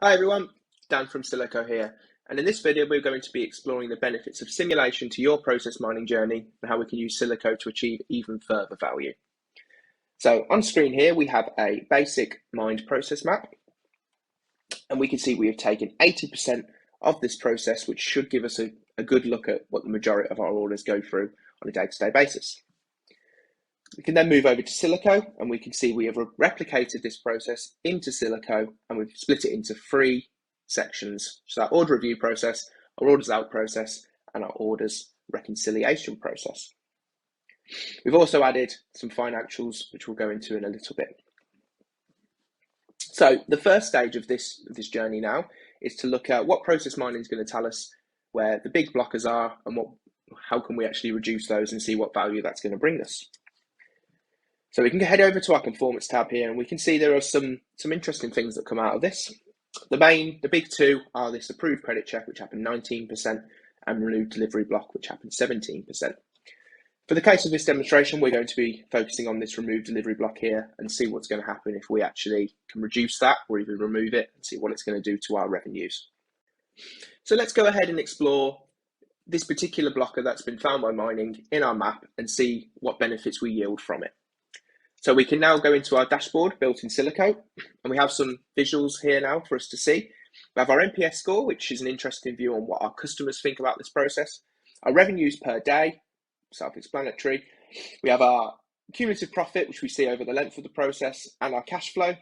Hi everyone, Dan from Silico here, and in this video we're going to be exploring the benefits of simulation to your process mining journey and how we can use Silico to achieve even further value. So on screen here we have a basic mined process map, and we can see we have taken 80% of this process, which should give us a good look at what the majority of our orders go through on a day-to-day basis. We can then move over to Silico, and we can see we have replicated this process into Silico, and we've split it into three sections. So our order review process, our orders out process, and our orders reconciliation process. We've also added some financials, which we'll go into in a little bit. So the first stage of this journey now is to look at what process mining is going to tell us where the big blockers are and how can we actually reduce those and see what value that's going to bring us. So we can head over to our conformance tab here, and we can see there are some interesting things that come out of this. The big two are this approved credit check, which happened 19%, and renewed delivery block, which happened 17%. For the case of this demonstration, we're going to be focusing on this removed delivery block here and see what's going to happen if we actually can reduce that or even remove it and see what it's going to do to our revenues. So let's go ahead and explore this particular blocker that's been found by mining in our map and see what benefits we yield from it. So we can now go into our dashboard built in Silico, and we have some visuals here now for us to see. We have our NPS score, which is an interesting view on what our customers think about this process. Our revenues per day, self-explanatory. We have our cumulative profit, which we see over the length of the process, and our cash flow.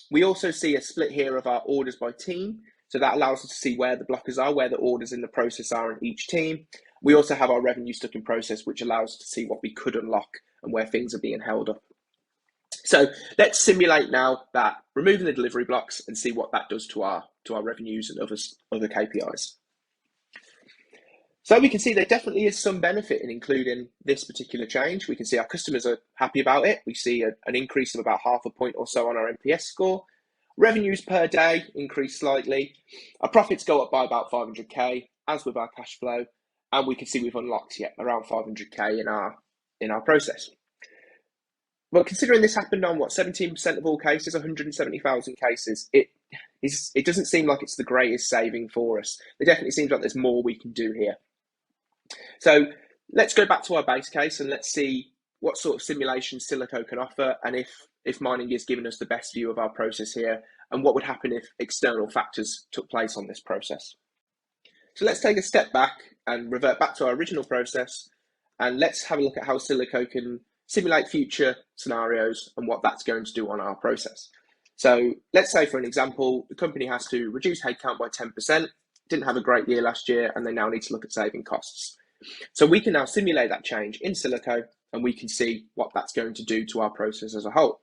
We also see a split here of our orders by team. So that allows us to see where the blockers are, where the orders in the process are in each team. We also have our revenue stuck in process, which allows us to see what we could unlock and where things are being held up. So let's simulate now that removing the delivery blocks and see what that does to our revenues and other KPIs. So we can see there definitely is some benefit in including this particular change. We can see our customers are happy about it. We see an increase of about 0.5 point or so on our NPS score. Revenues per day increase slightly. Our profits go up by about 500k, as with our cash flow, and we can see we've unlocked around 500k in our process. Well, considering this happened on 17% of all cases, 170,000 cases, it doesn't seem like it's the greatest saving for us. It definitely seems like there's more we can do here. So let's go back to our base case and let's see what sort of simulation Silico can offer, and if mining is giving us the best view of our process here, and what would happen if external factors took place on this process. So let's take a step back and revert back to our original process, and let's have a look at how Silico can simulate future scenarios and what that's going to do on our process. So let's say, for an example, the company has to reduce headcount by 10%, didn't have a great year last year, and they now need to look at saving costs. So we can now simulate that change in Silico, and we can see what that's going to do to our process as a whole.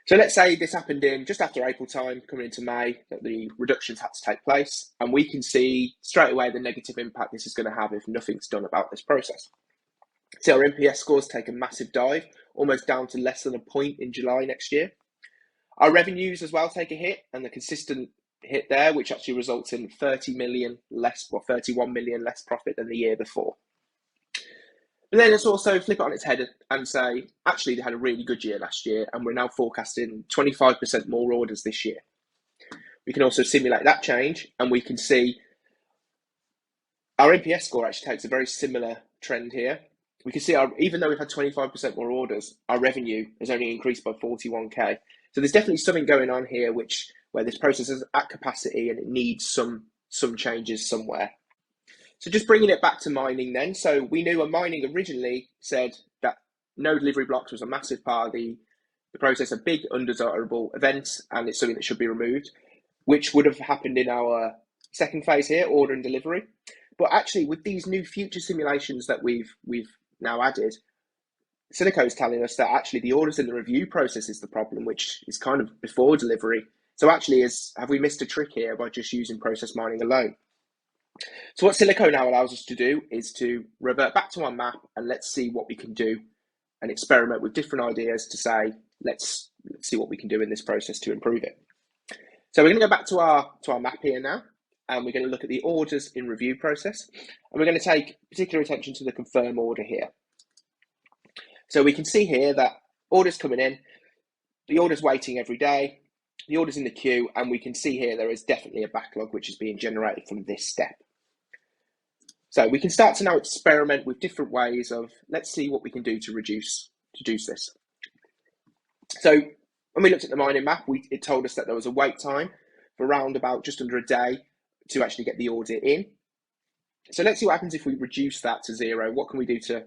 So let's say this happened in just after April time, coming into May, that the reductions had to take place, and we can see straight away the negative impact this is going to have if nothing's done about this process. See, our NPS scores take a massive dive, almost down to less than a point in July next year. Our revenues as well take a hit, and the consistent hit there, which actually results in 31 million less profit than the year before. But then let's also flip it on its head and say, actually, they had a really good year last year, and we're now forecasting 25% more orders this year. We can also simulate that change, and we can see our NPS score actually takes a very similar trend here. We can see even though we've had 25% more orders, our revenue has only increased by 41k. So there's definitely something going on here where this process is at capacity and it needs some changes somewhere. So just bringing it back to mining then. So we knew when mining originally said that no delivery blocks was a massive part of the process, a big undesirable event, and it's something that should be removed, which would have happened in our second phase here, order and delivery. But actually, with these new future simulations that we've now added, Silico is telling us that actually the orders in the review process is the problem, which is kind of before delivery. So actually, have we missed a trick here by just using process mining alone? So what Silico now allows us to do is to revert back to our map and let's see what we can do and experiment with different ideas to say, let's see what we can do in this process to improve it. So we're going to go back to our map here now, and we're going to look at the orders in review process, and we're going to take particular attention to the confirm order here. So we can see here that orders coming in, the orders waiting every day, the orders in the queue, and we can see here there is definitely a backlog which is being generated from this step. So we can start to now experiment with different ways of, let's see what we can do to reduce this. So when we looked at the mining map, it told us that there was a wait time for around about just under a day to actually get the order in. So let's see what happens if we reduce that to 0. What can we do to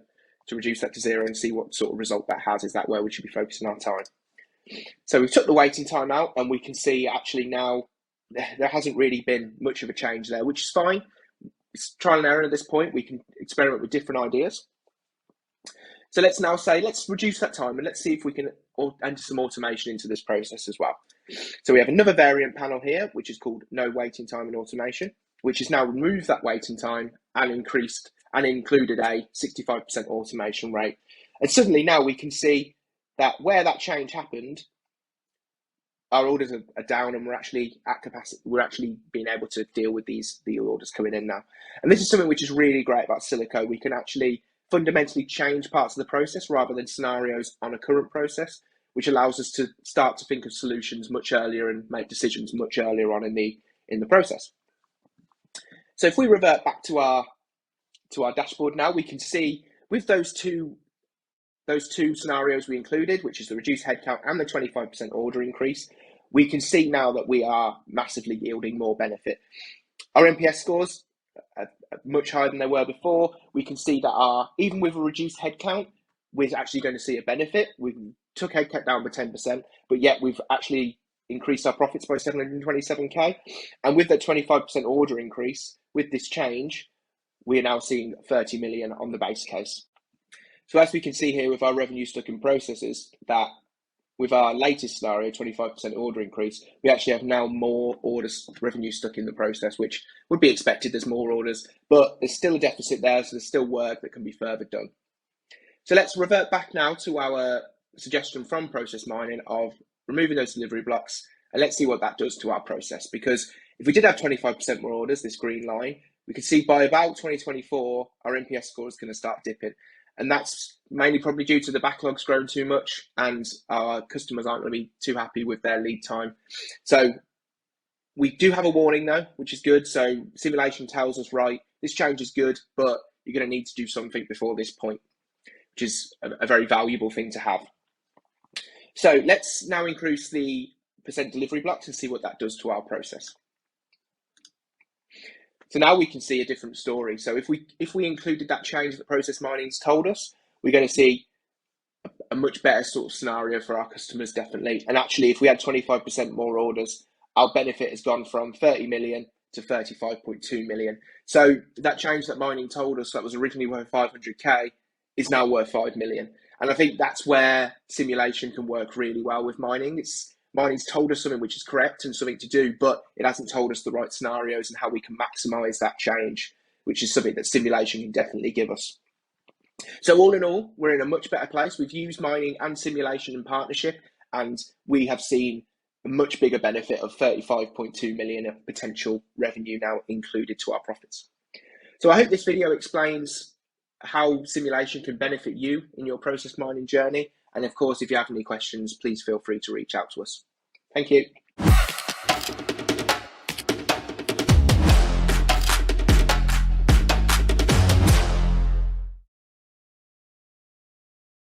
reduce that to 0 and see what sort of result that has? Is that where we should be focusing our time? So we've took the waiting time out, and we can see actually now there hasn't really been much of a change there, which is fine. It's trial and error at this point. We can experiment with different ideas. So let's now say, let's reduce that time and let's see if we can enter some automation into this process as well. So we have another variant panel here, which is called no waiting time in automation, which has now removed that waiting time and increased and included a 65% automation rate. And suddenly now we can see that where that change happened, our orders are down and we're actually at capacity. We're actually being able to deal with the orders coming in now. And this is something which is really great about Silico. We can actually fundamentally change parts of the process rather than scenarios on a current process, which allows us to start to think of solutions much earlier and make decisions much earlier on in the process. So if we revert back to our dashboard now, we can see with those two scenarios we included, which is the reduced headcount and the 25% order increase, we can see now that we are massively yielding more benefit. Our NPS scores are much higher than they were before. We can see that even with a reduced headcount, we're actually going to see a benefit. We took headcount down by 10%, but yet we've actually increased our profits by 727k. And with that 25% order increase, with this change, we are now seeing 30 million on the base case. So as we can see here with our revenue stuck in processes, that with our latest scenario, 25% order increase, we actually have now more orders, revenue stuck in the process, which would be expected. There's more orders, but there's still a deficit there, so there's still work that can be further done. So let's revert back now to our suggestion from process mining of removing those delivery blocks, and let's see what that does to our process. Because if we did have 25% more orders, this green line, we can see by about 2024, our NPS score is going to start dipping. And that's mainly probably due to the backlogs growing too much and our customers aren't going to be too happy with their lead time. So we do have a warning though, which is good. So simulation tells us, right, this change is good, but you're going to need to do something before this point, which is a very valuable thing to have. So let's now increase the % delivery blocks and see what that does to our process. So now we can see a different story. So if we included that change that process mining's told us, we're going to see a much better sort of scenario for our customers, definitely. And actually, if we had 25% more orders, our benefit has gone from 30 million to 35.2 million. So that change that mining told us that was originally worth 500k is now worth 5 million. And I think that's where simulation can work really well with mining. Mining's told us something which is correct and something to do, but it hasn't told us the right scenarios and how we can maximize that change, which is something that simulation can definitely give us. So all in all, we're in a much better place. We've used mining and simulation in partnership, and we have seen a much bigger benefit of 35.2 million of potential revenue now included to our profits. So I hope this video explains how simulation can benefit you in your process mining journey. And of course, if you have any questions, please feel free to reach out to us. Thank you.